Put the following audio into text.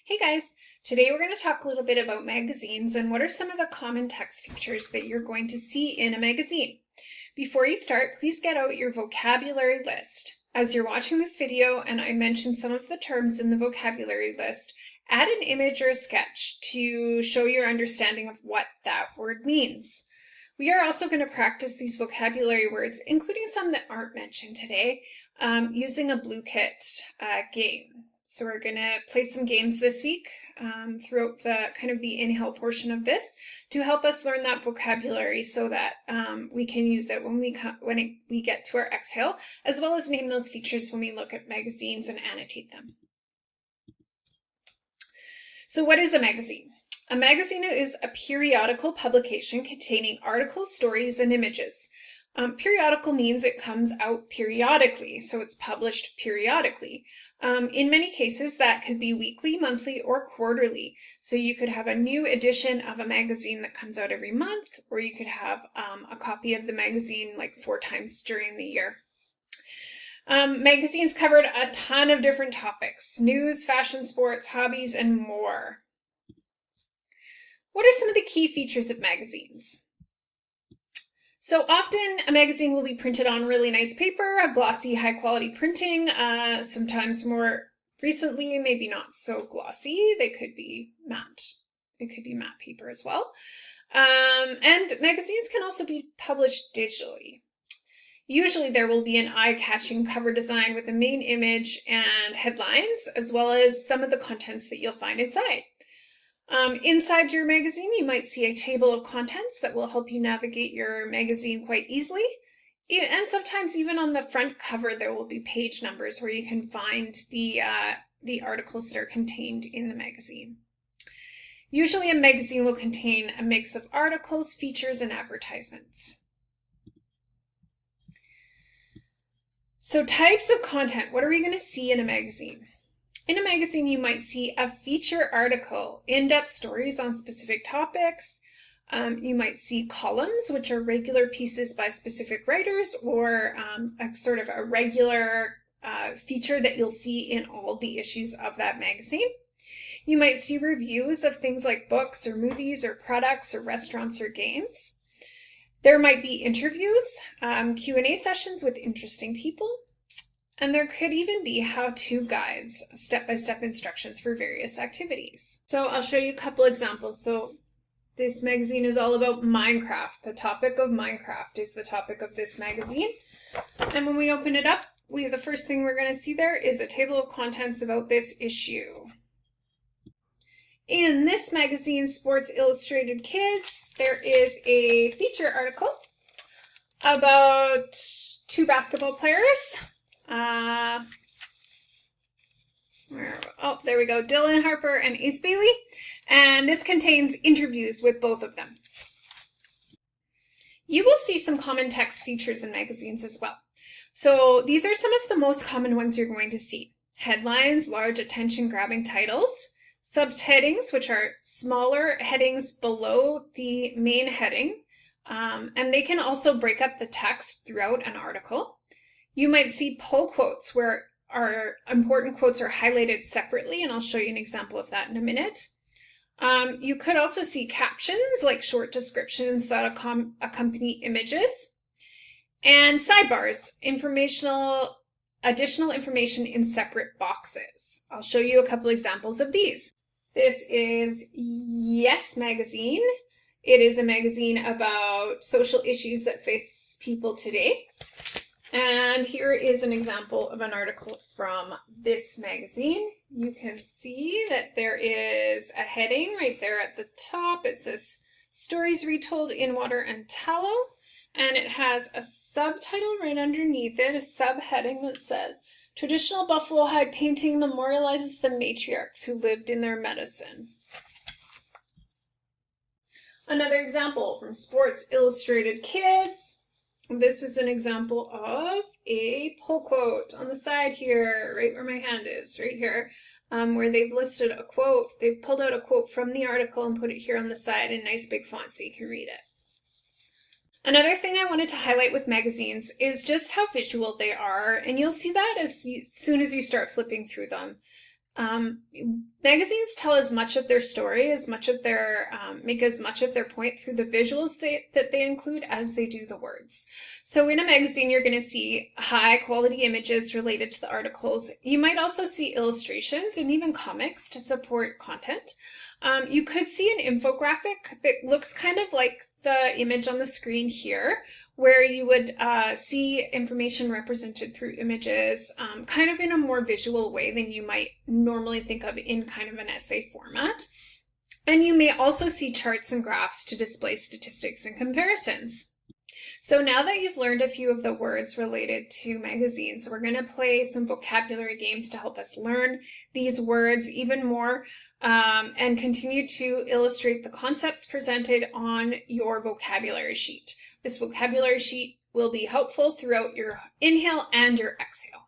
Hey guys, today we're going to talk a little bit about magazines and what are some of the common text features that you're going to see in a magazine. Before you start, please get out your vocabulary list. As you're watching this video and I mentioned some of the terms in the vocabulary list, add an image or a sketch to show your understanding of what that word means. We are also going to practice these vocabulary words, including some that aren't mentioned today, using a BlueKit game. So we're going to play some games this week throughout the inhale portion of this to help us learn that vocabulary so that we can use it when we get to our exhale, as well as name those features when we look at magazines and annotate them. So what is a magazine? A magazine is a periodical publication containing articles, stories, and images. Periodical means it comes out periodically, so it's published periodically. In many cases, that could be weekly, monthly, or quarterly. So you could have a new edition of a magazine that comes out every month, or you could have a copy of the magazine like 4 times during the year. Magazines covered a ton of different topics: news, fashion, sports, hobbies, and more. What are some of the key features of magazines? So often a magazine will be printed on really nice paper, a glossy, high quality printing. Sometimes more recently, maybe not so glossy. They could be matte. It could be matte paper as well. And magazines can also be published digitally. Usually there will be an eye-catching cover design with a main image and headlines, as well as some of the contents that you'll find inside. Inside your magazine, you might see a table of contents that will help you navigate your magazine quite easily. And sometimes even on the front cover, there will be page numbers where you can find the articles that are contained in the magazine. Usually a magazine will contain a mix of articles, features, and advertisements. So types of content, what are we going to see in a magazine? In a magazine, you might see a feature article, in-depth stories on specific topics. You might see columns, which are regular pieces by specific writers, or a sort of a regular feature that you'll see in all the issues of that magazine. You might see reviews of things like books or movies or products or restaurants or games. There might be interviews, Q&A sessions with interesting people. And there could even be how-to guides, step-by-step instructions for various activities. So I'll show you a couple examples. So this magazine is all about Minecraft. The topic of Minecraft is the topic of this magazine. And when we open it up, the first thing we're going to see there is a table of contents about this issue. In this magazine, Sports Illustrated Kids, there is a feature article about 2 basketball players. There we go, Dylan Harper and Ace Bailey, and this contains interviews with both of them. You will see some common text features in magazines as well. So these are some of the most common ones you're going to see. Headlines, large attention-grabbing titles, subheadings, which are smaller headings below the main heading, and they can also break up the text throughout an article. You might see pull quotes where our important quotes are highlighted separately, and I'll show you an example of that in a minute. You could also see captions, like short descriptions that accompany images, and sidebars, additional information in separate boxes. I'll show you a couple examples of these. This is Yes Magazine. It is a magazine about social issues that face people today. And here is an example of an article from this magazine. You can see that there is a heading right there at the top. It says Stories Retold in Water and Tallow. And it has a subtitle right underneath it, a subheading that says, Traditional buffalo hide painting memorializes the matriarchs who lived in their medicine. Another example from Sports Illustrated Kids. This is an example of a pull quote on the side here, right where my hand is, right here, where they've listed a quote. They've pulled out a quote from the article and put it here on the side in nice big font so you can read it. Another thing I wanted to highlight with magazines is just how visual they are, and you'll see that as soon as you start flipping through them. Magazines tell as much of their story, as much of their make as much of their point through the visuals that they include as they do the words. So in a magazine, you're going to see high quality images related to the articles. You might also see illustrations and even comics to support content. You could see an infographic that looks kind of like the image on the screen here, where you would see information represented through images, kind of in a more visual way than you might normally think of in kind of an essay format. And you may also see charts and graphs to display statistics and comparisons. So now that you've learned a few of the words related to magazines, we're going to play some vocabulary games to help us learn these words even more, and continue to illustrate the concepts presented on your vocabulary sheet. This vocabulary sheet will be helpful throughout your inhale and your exhale.